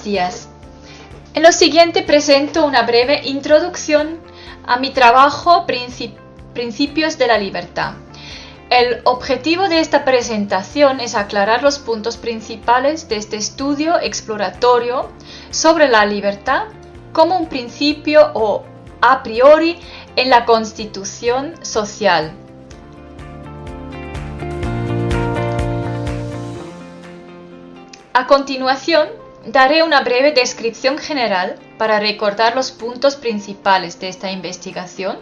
días. En lo siguiente presento una breve introducción a mi trabajo Principios de la Libertad. El objetivo de esta presentación es aclarar los puntos principales de este estudio exploratorio sobre la libertad como un principio o a priori en la Constitución social. A continuación, daré una breve descripción general para recordar los puntos principales de esta investigación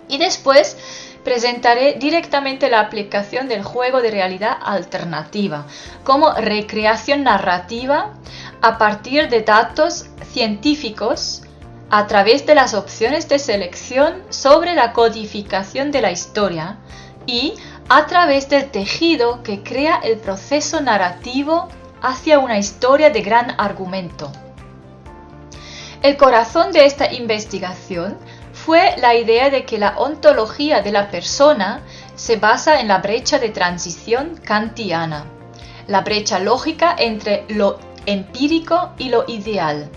y después presentaré directamente la aplicación del juego de realidad alternativa como recreación narrativa a partir de datos científicos a través de las opciones de selección sobre la codificación de la historia y a través del tejido que crea el proceso narrativo hacia una historia de gran argumento. El corazón de esta investigación fue la idea de que la ontología de la persona se basa en la brecha de transición kantiana, la brecha lógica entre lo empírico y lo ideal,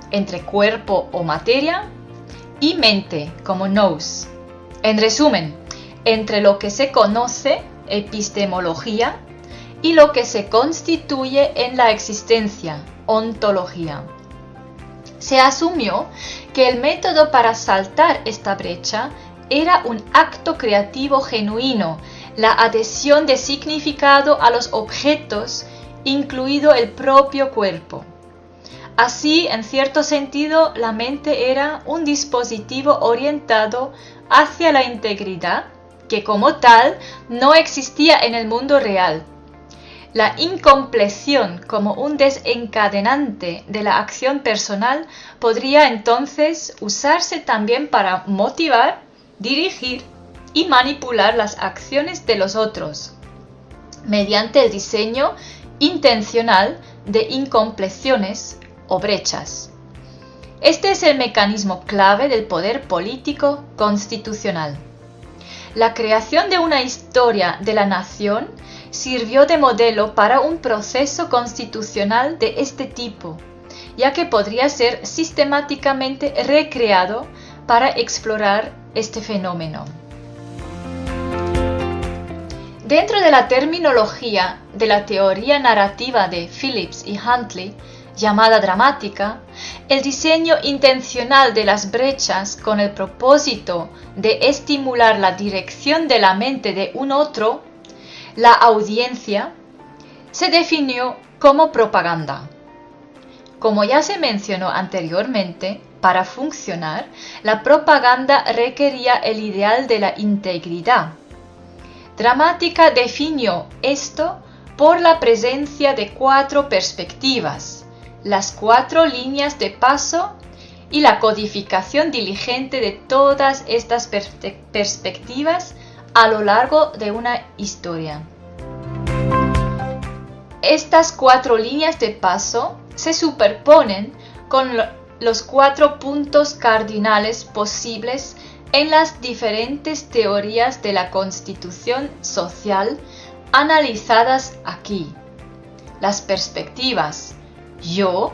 entre cuerpo o materia y mente como nous. En resumen, entre lo que se conoce, epistemología, y lo que se constituye en la existencia, ontología. Se asumió que el método para saltar esta brecha era un acto creativo genuino, la adhesión de significado a los objetos, incluido el propio cuerpo. Así, en cierto sentido, la mente era un dispositivo orientado hacia la integridad, que como tal no existía en el mundo real. La incompleción como un desencadenante de la acción personal podría entonces usarse también para motivar, dirigir y manipular las acciones de los otros, mediante el diseño intencional de incompleciones o brechas. Este es el mecanismo clave del poder político constitucional. La creación de una historia de la nación sirvió de modelo para un proceso constitucional de este tipo, ya que podría ser sistemáticamente recreado para explorar este fenómeno. Dentro de la terminología de la teoría narrativa de Phillips y Huntley, llamada dramática, el diseño intencional de las brechas con el propósito de estimular la dirección de la mente de un otro, la audiencia, se definió como propaganda. Como ya se mencionó anteriormente, para funcionar, la propaganda requería el ideal de la integridad. Dramática definió esto por la presencia de 4 perspectivas, las 4 líneas de paso y la codificación diligente de todas estas perspectivas a lo largo de una historia. Estas 4 líneas de paso se superponen con los 4 puntos cardinales posibles en las diferentes teorías de la constitución social analizadas aquí. Las perspectivas yo,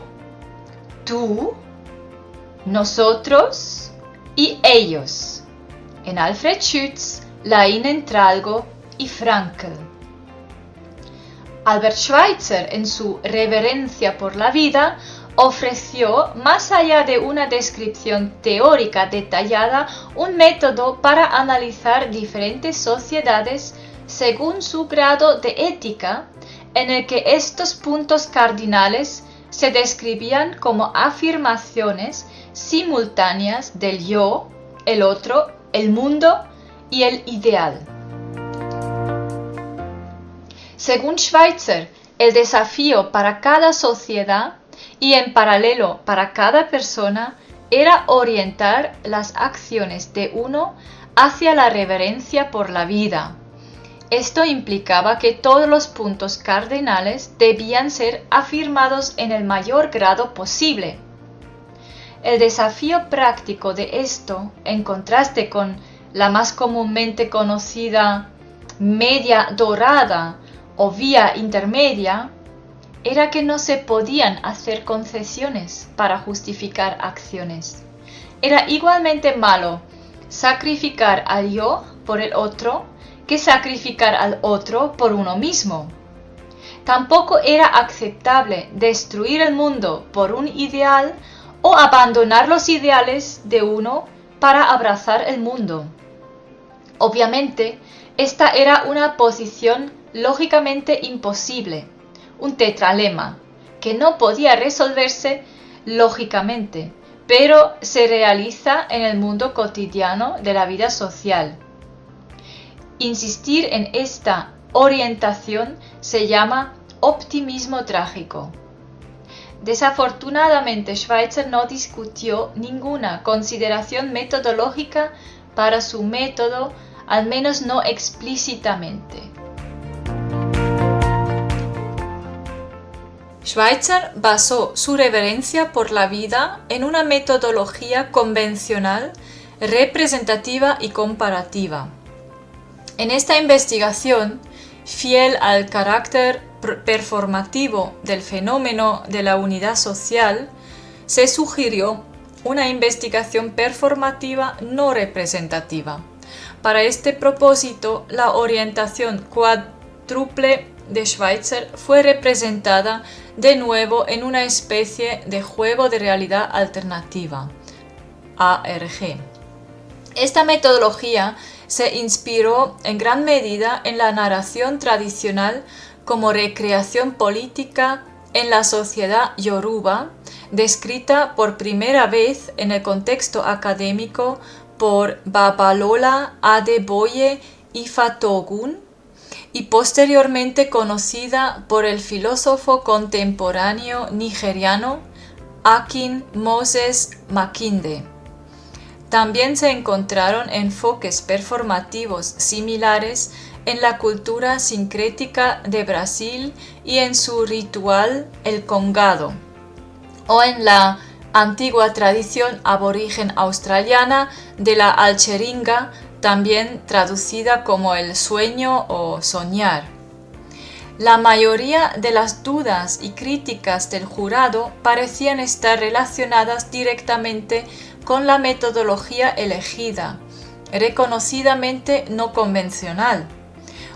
tú, nosotros y ellos, en Alfred Schütz, Laín Entralgo y Frankl. Albert Schweitzer, en su Reverencia por la vida, ofreció, más allá de una descripción teórica detallada, un método para analizar diferentes sociedades según su grado de ética, en el que estos puntos cardinales se describían como afirmaciones simultáneas del yo, el otro, el mundo y el ideal. Según Schweitzer, el desafío para cada sociedad y en paralelo para cada persona era orientar las acciones de uno hacia la reverencia por la vida. Esto implicaba que todos los puntos cardinales debían ser afirmados en el mayor grado posible. El desafío práctico de esto, en contraste con la más comúnmente conocida media dorada o vía intermedia, era que no se podían hacer concesiones para justificar acciones. Era igualmente malo sacrificar al yo por el otro que sacrificar al otro por uno mismo. Tampoco era aceptable destruir el mundo por un ideal o abandonar los ideales de uno para abrazar el mundo. Obviamente, esta era una posición lógicamente imposible, un tetralema, que no podía resolverse lógicamente, pero se realiza en el mundo cotidiano de la vida social. Insistir en esta orientación se llama optimismo trágico. Desafortunadamente, Schweitzer no discutió ninguna consideración metodológica para su método, al menos no explícitamente. Schweitzer basó su reverencia por la vida en una metodología convencional, representativa y comparativa. En esta investigación, fiel al carácter performativo del fenómeno de la unidad social, se sugirió una investigación performativa no representativa. Para este propósito, la orientación cuádruple de Schweitzer fue representada de nuevo en una especie de juego de realidad alternativa, ARG. Esta metodología se inspiró en gran medida en la narración tradicional como recreación política en la sociedad yoruba, descrita por primera vez en el contexto académico por Babalola Adeboye Ifatogun y posteriormente conocida por el filósofo contemporáneo nigeriano Akin Moses Makinde. También se encontraron enfoques performativos similares en la cultura sincrética de Brasil y en su ritual el congado, o en la antigua tradición aborigen australiana de la alcheringa, también traducida como el sueño o soñar. La mayoría de las dudas y críticas del jurado parecían estar relacionadas directamente con la metodología elegida, reconocidamente no convencional.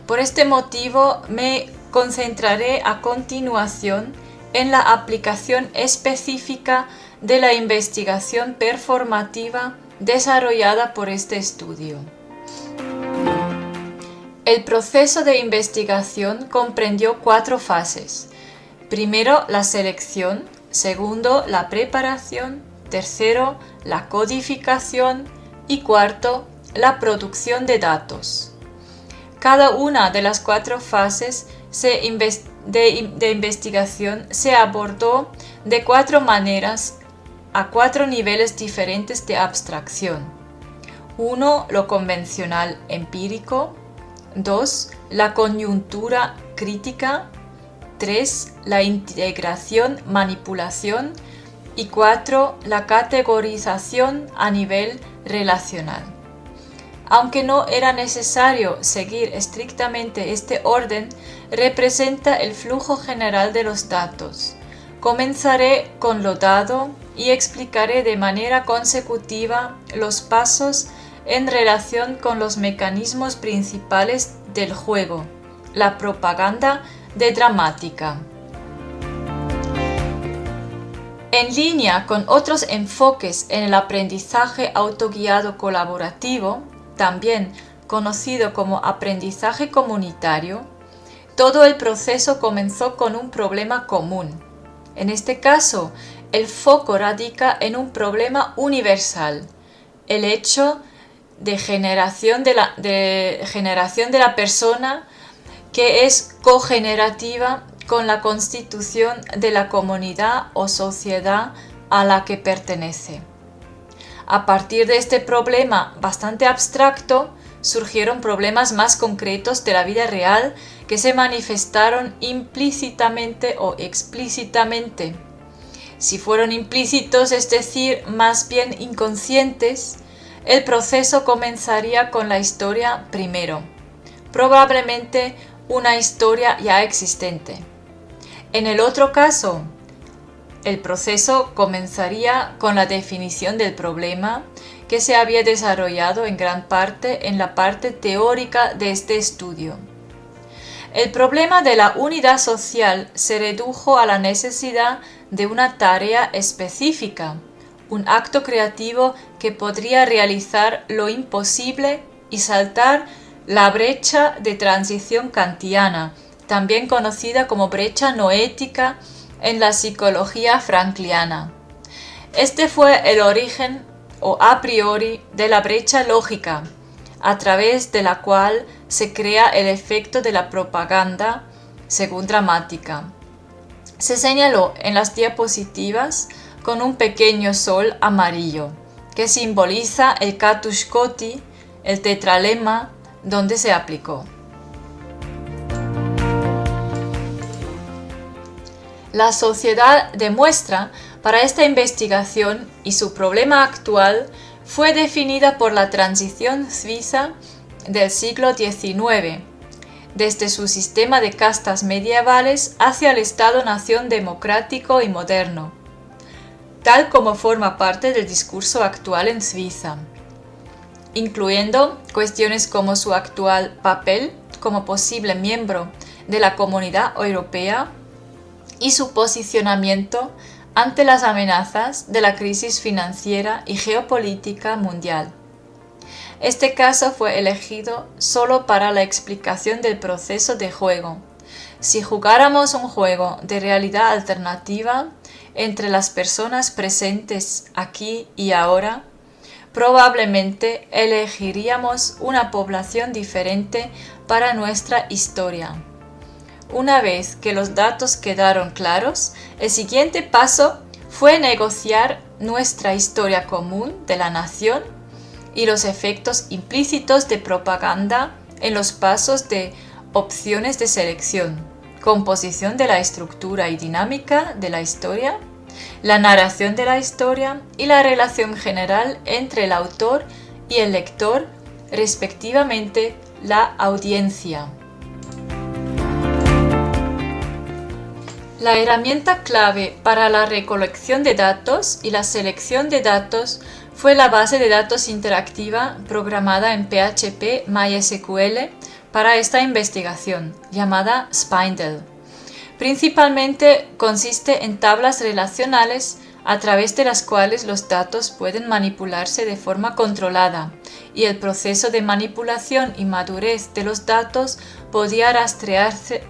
Por este motivo me concentraré a continuación en la aplicación específica de la investigación performativa desarrollada por este estudio. El proceso de investigación comprendió 4 fases. Primero, la selección. Segundo, la preparación. Tercero, la codificación. Y cuarto, la producción de datos. Cada una de las 4 fases de investigación se abordó de 4 maneras a 4 niveles diferentes de abstracción. 1. Lo convencional empírico. 2. La coyuntura crítica. 3. La integración manipulación. Y 4. La categorización a nivel relacional. Aunque no era necesario seguir estrictamente este orden, representa el flujo general de los datos. Comenzaré con lo dado y explicaré de manera consecutiva los pasos en relación con los mecanismos principales del juego, la propaganda de dramática. En línea con otros enfoques en el aprendizaje autoguiado colaborativo, también conocido como aprendizaje comunitario, todo el proceso comenzó con un problema común. En este caso, el foco radica en un problema universal, el hecho de generación de la persona que es cogenerativa con la constitución de la comunidad o sociedad a la que pertenece. A partir de este problema bastante abstracto, surgieron problemas más concretos de la vida real que se manifestaron implícitamente o explícitamente. Si fueron implícitos, es decir, más bien inconscientes, el proceso comenzaría con la historia primero, probablemente una historia ya existente. En el otro caso, el proceso comenzaría con la definición del problema que se había desarrollado en gran parte en la parte teórica de este estudio. El problema de la unidad social se redujo a la necesidad de una tarea específica, un acto creativo que podría realizar lo imposible y saltar la brecha de transición kantiana, también conocida como brecha noética en la psicología frankliana. Este fue el origen o a priori de la brecha lógica, a través de la cual se crea el efecto de la propaganda según gramática. Se señaló en las diapositivas con un pequeño sol amarillo, que simboliza el catus coti, el tetralema, donde se aplicó. La sociedad de muestra para esta investigación y su problema actual fue definida por la transición suiza del siglo XIX, desde su sistema de castas medievales hacia el Estado-nación democrático y moderno, tal como forma parte del discurso actual en Suiza, incluyendo cuestiones como su actual papel como posible miembro de la Comunidad Europea y su posicionamiento ante las amenazas de la crisis financiera y geopolítica mundial. Este caso fue elegido solo para la explicación del proceso de juego. Si jugáramos un juego de realidad alternativa entre las personas presentes aquí y ahora, probablemente elegiríamos una población diferente para nuestra historia. Una vez que los datos quedaron claros, el siguiente paso fue negociar nuestra historia común de la nación y los efectos implícitos de propaganda en los pasos de opciones de selección, composición de la estructura y dinámica de la historia, la narración de la historia y la relación general entre el autor y el lector, respectivamente la audiencia. La herramienta clave para la recolección de datos y la selección de datos fue la base de datos interactiva programada en PHP MySQL para esta investigación, llamada Spindle. Principalmente consiste en tablas relacionales a través de las cuales los datos pueden manipularse de forma controlada, y el proceso de manipulación y madurez de los datos podía rastrearse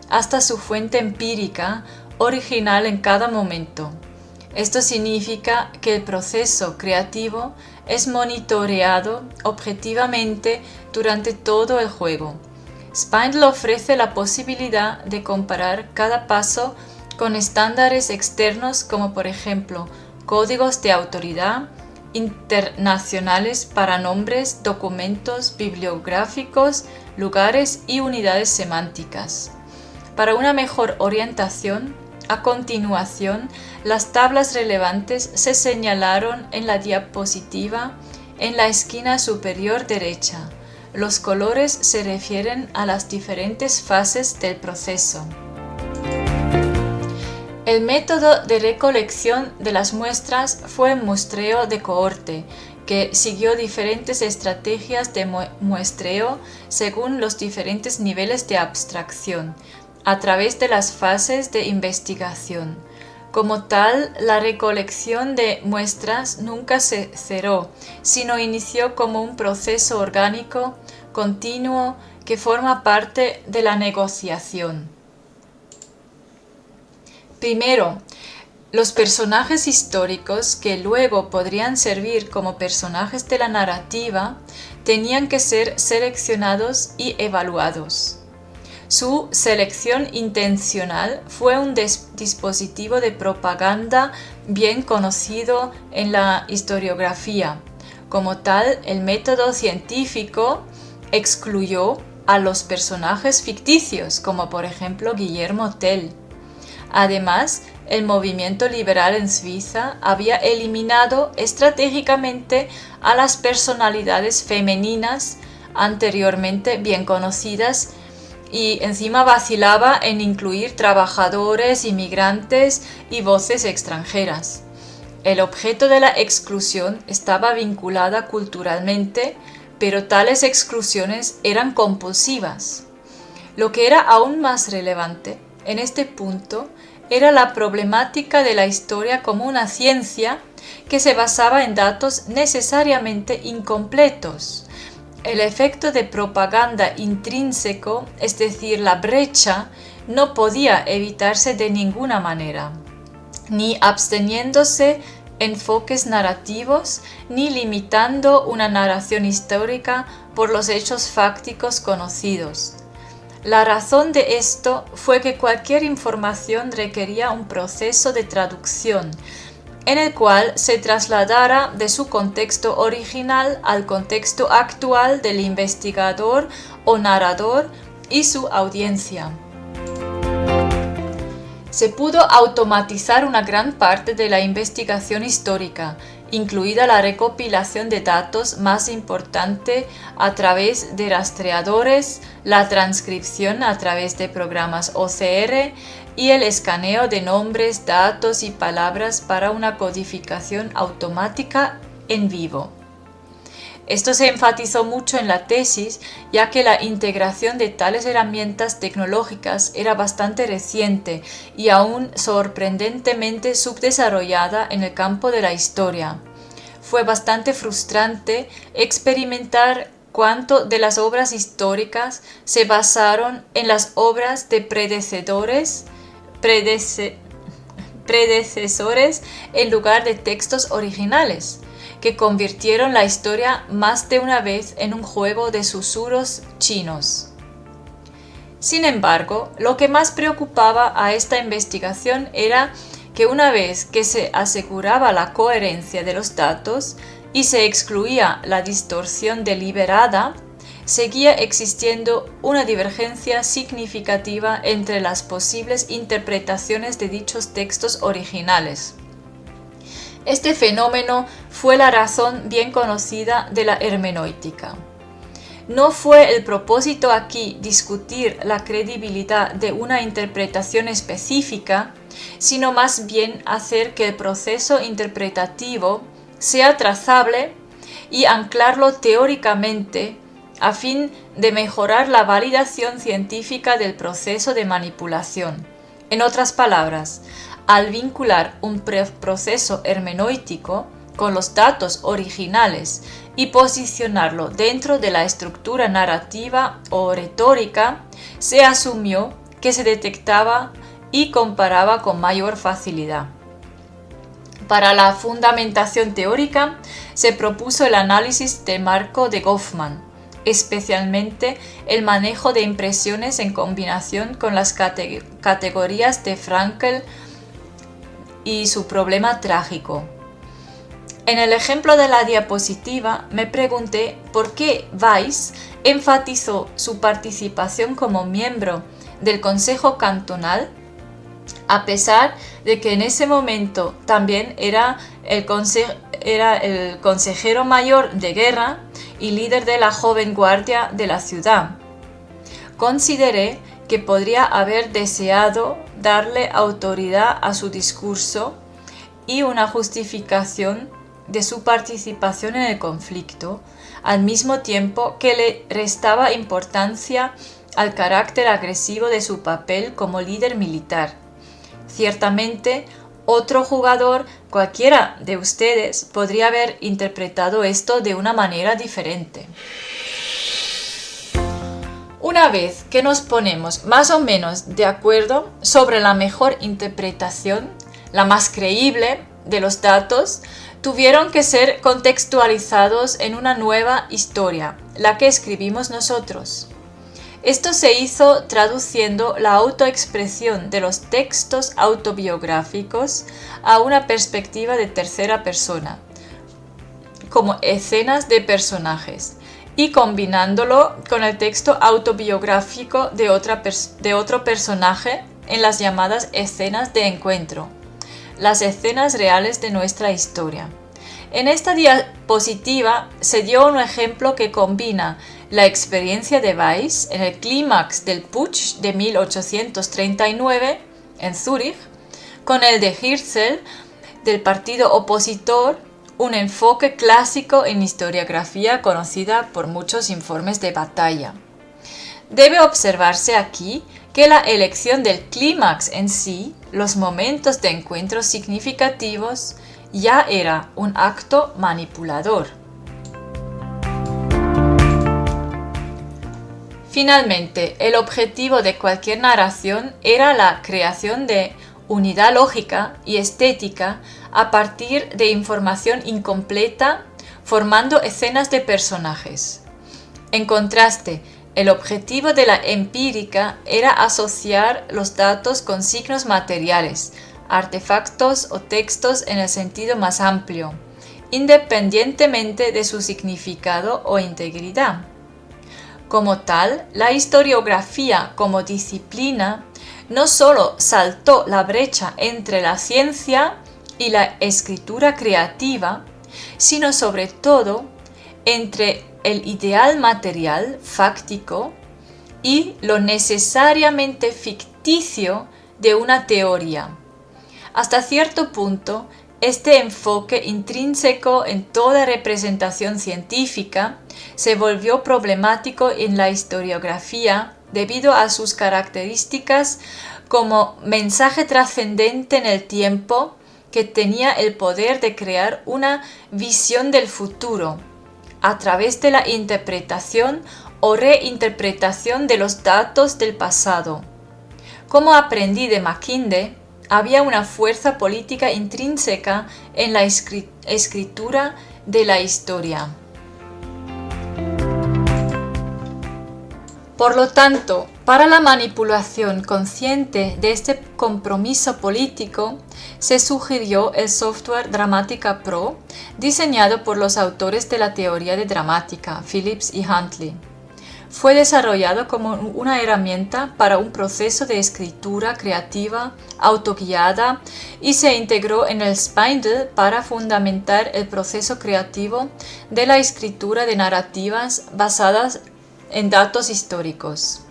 hasta su fuente empírica original en cada momento. Esto significa que el proceso creativo es monitoreado objetivamente durante todo el juego. Spindle ofrece la posibilidad de comparar cada paso con estándares externos como por ejemplo códigos de autoridad internacionales para nombres, documentos bibliográficos, lugares y unidades semánticas. Para una mejor orientación, a continuación, las tablas relevantes se señalaron en la diapositiva en la esquina superior derecha. Los colores se refieren a las diferentes fases del proceso. El método de recolección de las muestras fue el muestreo de cohorte, que siguió diferentes estrategias de muestreo según los diferentes niveles de abstracción, a través de las fases de investigación. Como tal, la recolección de muestras nunca se cerró, sino inició como un proceso orgánico, continuo, que forma parte de la negociación. Primero, los personajes históricos que luego podrían servir como personajes de la narrativa tenían que ser seleccionados y evaluados. Su selección intencional fue un dispositivo de propaganda bien conocido en la historiografía. Como tal, el método científico excluyó a los personajes ficticios, como por ejemplo Guillermo Tell. Además, el movimiento liberal en Suiza había eliminado estratégicamente a las personalidades femeninas anteriormente bien conocidas y encima vacilaba en incluir trabajadores, inmigrantes y voces extranjeras. El objeto de la exclusión estaba vinculada culturalmente, pero tales exclusiones eran compulsivas. Lo que era aún más relevante en este punto era la problemática de la historia como una ciencia que se basaba en datos necesariamente incompletos. El efecto de propaganda intrínseco, es decir, la brecha, no podía evitarse de ninguna manera, ni absteniéndose enfoques narrativos, ni limitando una narración histórica por los hechos fácticos conocidos. La razón de esto fue que cualquier información requería un proceso de traducción, en el cual se trasladara de su contexto original al contexto actual del investigador o narrador y su audiencia. Se pudo automatizar una gran parte de la investigación histórica, incluida la recopilación de datos más importante a través de rastreadores, la transcripción a través de programas OCR y el escaneo de nombres, datos y palabras para una codificación automática en vivo. Esto se enfatizó mucho en la tesis, ya que la integración de tales herramientas tecnológicas era bastante reciente y aún sorprendentemente subdesarrollada en el campo de la historia. Fue bastante frustrante experimentar cuánto de las obras históricas se basaron en las obras de predecesores en lugar de textos originales, que convirtieron la historia más de una vez en un juego de susurros chinos. Sin embargo, lo que más preocupaba a esta investigación era que una vez que se aseguraba la coherencia de los datos y se excluía la distorsión deliberada, seguía existiendo una divergencia significativa entre las posibles interpretaciones de dichos textos originales. Este fenómeno fue la razón bien conocida de la hermenéutica. No fue el propósito aquí discutir la credibilidad de una interpretación específica, sino más bien hacer que el proceso interpretativo sea trazable y anclarlo teóricamente a fin de mejorar la validación científica del proceso de manipulación. En otras palabras, al vincular un proceso hermenéutico con los datos originales y posicionarlo dentro de la estructura narrativa o retórica, se asumió que se detectaba y comparaba con mayor facilidad. Para la fundamentación teórica se propuso el análisis del marco de Goffman, especialmente el manejo de impresiones en combinación con las categorías de Frankel y su problema trágico. En el ejemplo de la diapositiva me pregunté por qué Weiss enfatizó su participación como miembro del Consejo Cantonal, a pesar de que en ese momento también era el consejero mayor de guerra y líder de la joven guardia de la ciudad. Consideré que podría haber deseado darle autoridad a su discurso y una justificación de su participación en el conflicto, al mismo tiempo que le restaba importancia al carácter agresivo de su papel como líder militar. Ciertamente, otro jugador, cualquiera de ustedes, podría haber interpretado esto de una manera diferente. Una vez que nos ponemos más o menos de acuerdo sobre la mejor interpretación, la más creíble de los datos, tuvieron que ser contextualizados en una nueva historia, la que escribimos nosotros. Esto se hizo traduciendo la autoexpresión de los textos autobiográficos a una perspectiva de tercera persona, como escenas de personajes, y combinándolo con el texto autobiográfico de otro personaje en las llamadas escenas de encuentro, las escenas reales de nuestra historia. En esta diapositiva se dio un ejemplo que combina la experiencia de Weiss en el clímax del Putsch de 1839 en Zúrich, con el de Hirzel del partido opositor, un enfoque clásico en historiografía conocida por muchos informes de batalla. Debe observarse aquí que la elección del clímax en sí, los momentos de encuentros significativos, ya era un acto manipulador. Finalmente, el objetivo de cualquier narración era la creación de unidad lógica y estética a partir de información incompleta, formando escenas de personajes. En contraste, el objetivo de la empírica era asociar los datos con signos materiales, artefactos o textos en el sentido más amplio, independientemente de su significado o integridad. Como tal, la historiografía como disciplina no solo saltó la brecha entre la ciencia y la escritura creativa, sino sobre todo entre el ideal material fáctico y lo necesariamente ficticio de una teoría. Hasta cierto punto, este enfoque intrínseco en toda representación científica se volvió problemático en la historiografía debido a sus características como mensaje trascendente en el tiempo que tenía el poder de crear una visión del futuro a través de la interpretación o reinterpretación de los datos del pasado. Como aprendí de Mackinder, había una fuerza política intrínseca en la escritura de la historia. Por lo tanto, para la manipulación consciente de este compromiso político, se sugirió el software Dramatica Pro, diseñado por los autores de la teoría de dramática, Phillips y Huntley. Fue desarrollado como una herramienta para un proceso de escritura creativa autoguiada y se integró en el Spindle para fundamentar el proceso creativo de la escritura de narrativas basadas en datos históricos.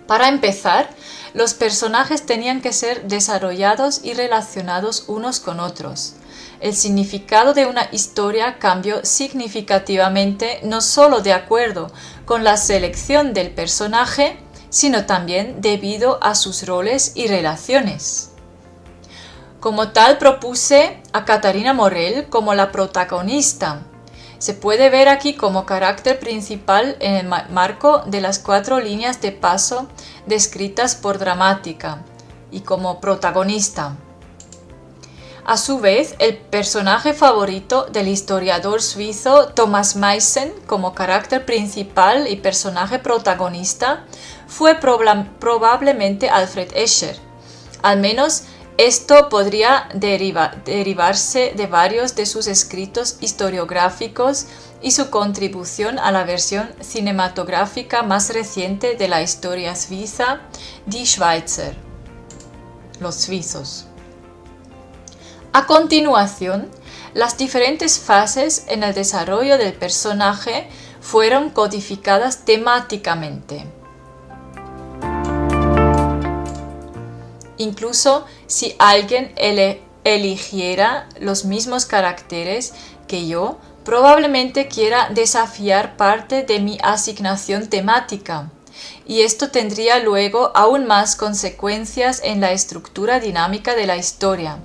Para empezar, los personajes tenían que ser desarrollados y relacionados unos con otros. El significado de una historia cambió significativamente no solo de acuerdo con la selección del personaje, sino también debido a sus roles y relaciones. Como tal, propuse a Catarina Morel como la protagonista. Se puede ver aquí como carácter principal en el marco de las 4 líneas de paso descritas por Dramatica y como protagonista. A su vez, el personaje favorito del historiador suizo Thomas Meissen como carácter principal y personaje protagonista fue probablemente Alfred Escher. Al menos esto podría derivarse de varios de sus escritos historiográficos y su contribución a la versión cinematográfica más reciente de la historia suiza, Die Schweizer, los suizos. A continuación, las diferentes fases en el desarrollo del personaje fueron codificadas temáticamente. Incluso si alguien eligiera los mismos caracteres que yo, probablemente quiera desafiar parte de mi asignación temática, y esto tendría luego aún más consecuencias en la estructura dinámica de la historia.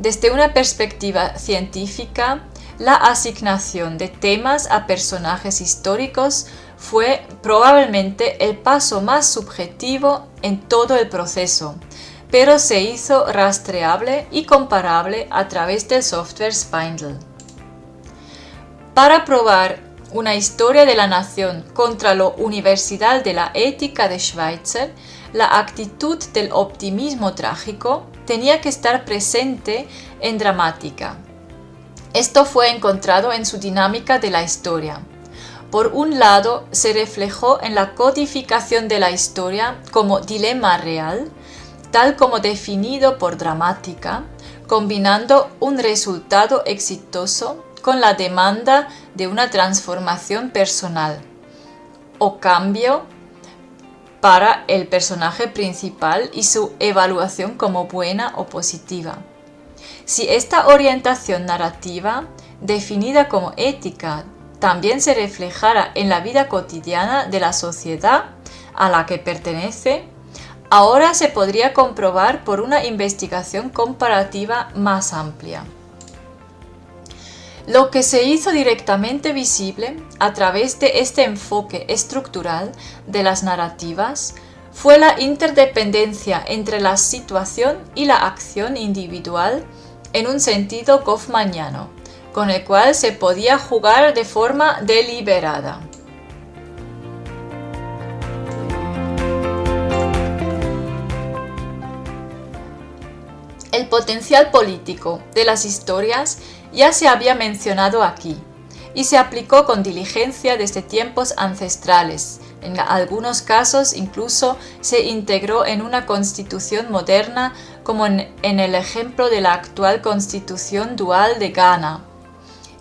Desde una perspectiva científica, la asignación de temas a personajes históricos fue probablemente el paso más subjetivo en todo el proceso, pero se hizo rastreable y comparable a través del software Spindle. Para probar una historia de la nación contra lo universal de la ética de Schweitzer, la actitud del optimismo trágico tenía que estar presente en Dramatica. Esto fue encontrado en su dinámica de la historia. Por un lado, se reflejó en la codificación de la historia como dilema real, tal como definido por Dramatica, combinando un resultado exitoso con la demanda de una transformación personal o cambio para el personaje principal y su evaluación como buena o positiva. Si esta orientación narrativa, definida como ética, también se reflejara en la vida cotidiana de la sociedad a la que pertenece, ahora se podría comprobar por una investigación comparativa más amplia. Lo que se hizo directamente visible a través de este enfoque estructural de las narrativas fue la interdependencia entre la situación y la acción individual en un sentido goffmaniano, con el cual se podía jugar de forma deliberada. El potencial político de las historias ya se había mencionado aquí y se aplicó con diligencia desde tiempos ancestrales. En algunos casos incluso se integró en una constitución moderna, como en el ejemplo de la actual constitución dual de Ghana.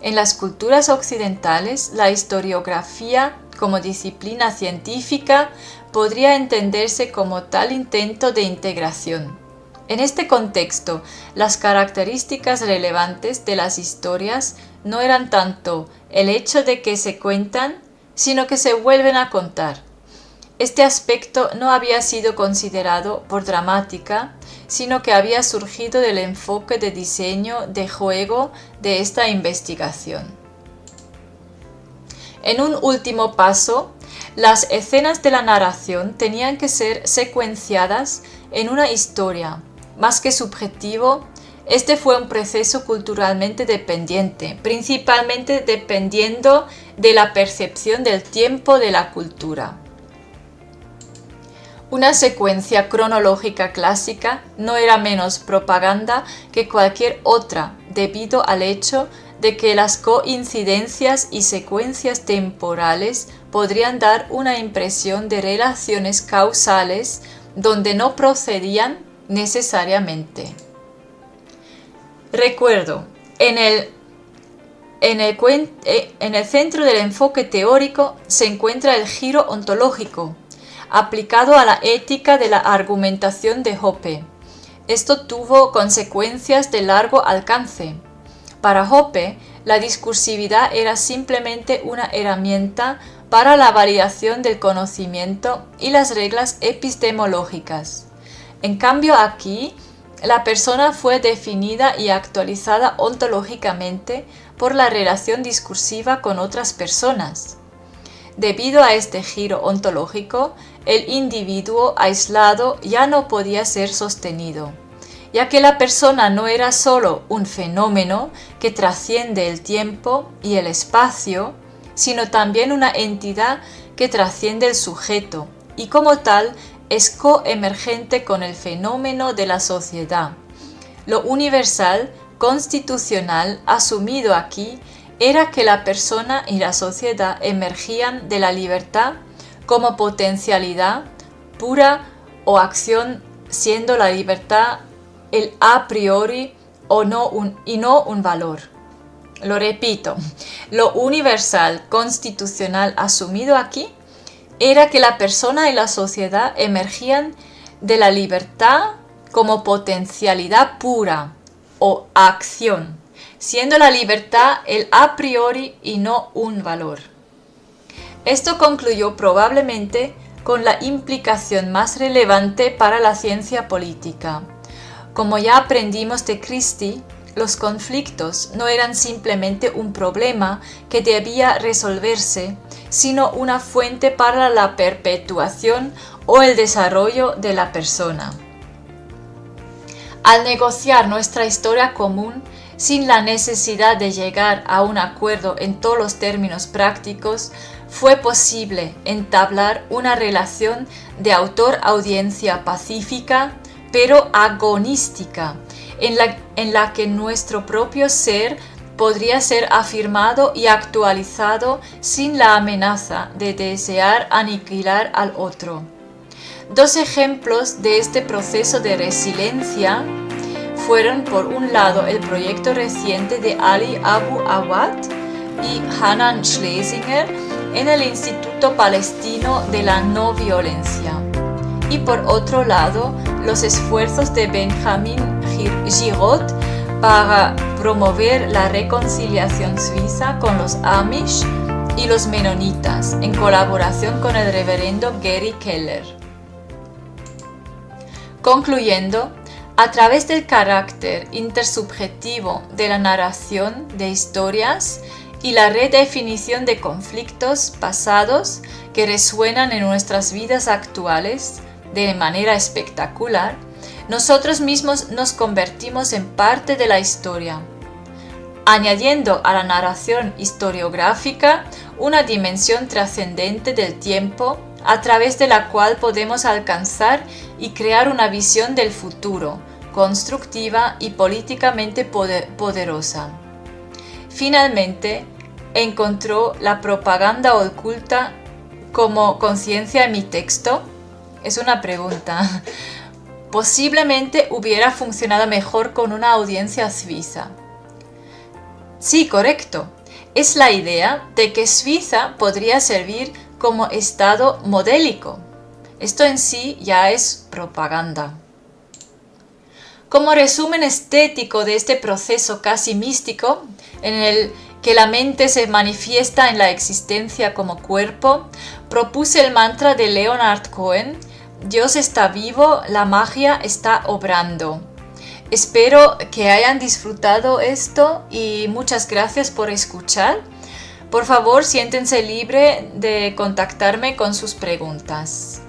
En las culturas occidentales, la historiografía como disciplina científica podría entenderse como tal intento de integración. En este contexto, las características relevantes de las historias no eran tanto el hecho de que se cuentan, sino que se vuelven a contar. Este aspecto no había sido considerado por Dramática, sino que había surgido del enfoque de diseño de juego de esta investigación. En un último paso, las escenas de la narración tenían que ser secuenciadas en una historia. Más que subjetivo, este fue un proceso culturalmente dependiente, principalmente dependiendo de la percepción del tiempo de la cultura. Una secuencia cronológica clásica no era menos propaganda que cualquier otra, debido al hecho de que las coincidencias y secuencias temporales podrían dar una impresión de relaciones causales donde no procedían necesariamente. Recuerdo, en el centro del enfoque teórico se encuentra el giro ontológico, aplicado a la ética de la argumentación de Hoppe. Esto tuvo consecuencias de largo alcance. Para Hoppe, la discursividad era simplemente una herramienta para la validación del conocimiento y las reglas epistemológicas. En cambio aquí, la persona fue definida y actualizada ontológicamente por la relación discursiva con otras personas. Debido a este giro ontológico, el individuo aislado ya no podía ser sostenido, ya que la persona no era solo un fenómeno que trasciende el tiempo y el espacio, sino también una entidad que trasciende el sujeto y como tal es coemergente con el fenómeno de la sociedad. Lo universal, constitucional, asumido aquí, era que la persona y la sociedad emergían de la libertad como potencialidad pura o acción, siendo la libertad el a priori y no un valor. Lo repito, lo universal, constitucional, asumido aquí, era que la persona y la sociedad emergían de la libertad como potencialidad pura o acción, siendo la libertad el a priori y no un valor. Esto concluyó probablemente con la implicación más relevante para la ciencia política. Como ya aprendimos de Christie, los conflictos no eran simplemente un problema que debía resolverse, sino una fuente para la perpetuación o el desarrollo de la persona. Al negociar nuestra historia común, sin la necesidad de llegar a un acuerdo en todos los términos prácticos, fue posible entablar una relación de autor-audiencia pacífica, pero agonística, en la que nuestro propio ser podría ser afirmado y actualizado sin la amenaza de desear aniquilar al otro. Dos ejemplos de este proceso de resiliencia fueron por un lado el proyecto reciente de Ali Abu Awad y Hanan Schlesinger en el Instituto Palestino de la No Violencia, y por otro lado los esfuerzos de Benjamin Giraud para promover la reconciliación suiza con los Amish y los menonitas, en colaboración con el reverendo Gary Keller. Concluyendo, a través del carácter intersubjetivo de la narración de historias y la redefinición de conflictos pasados que resuenan en nuestras vidas actuales de manera espectacular, nosotros mismos nos convertimos en parte de la historia, añadiendo a la narración historiográfica una dimensión trascendente del tiempo a través de la cual podemos alcanzar y crear una visión del futuro, constructiva y políticamente poderosa. Finalmente, ¿encontró la propaganda oculta como conciencia en mi texto? Es una pregunta. Posiblemente hubiera funcionado mejor con una audiencia suiza. Sí, correcto. Es la idea de que Suiza podría servir como estado modélico. Esto en sí ya es propaganda. Como resumen estético de este proceso casi místico, en el que la mente se manifiesta en la existencia como cuerpo, propuse el mantra de Leonard Cohen: Dios está vivo, la magia está obrando. Espero que hayan disfrutado esto y muchas gracias por escuchar. Por favor, siéntense libre de contactarme con sus preguntas.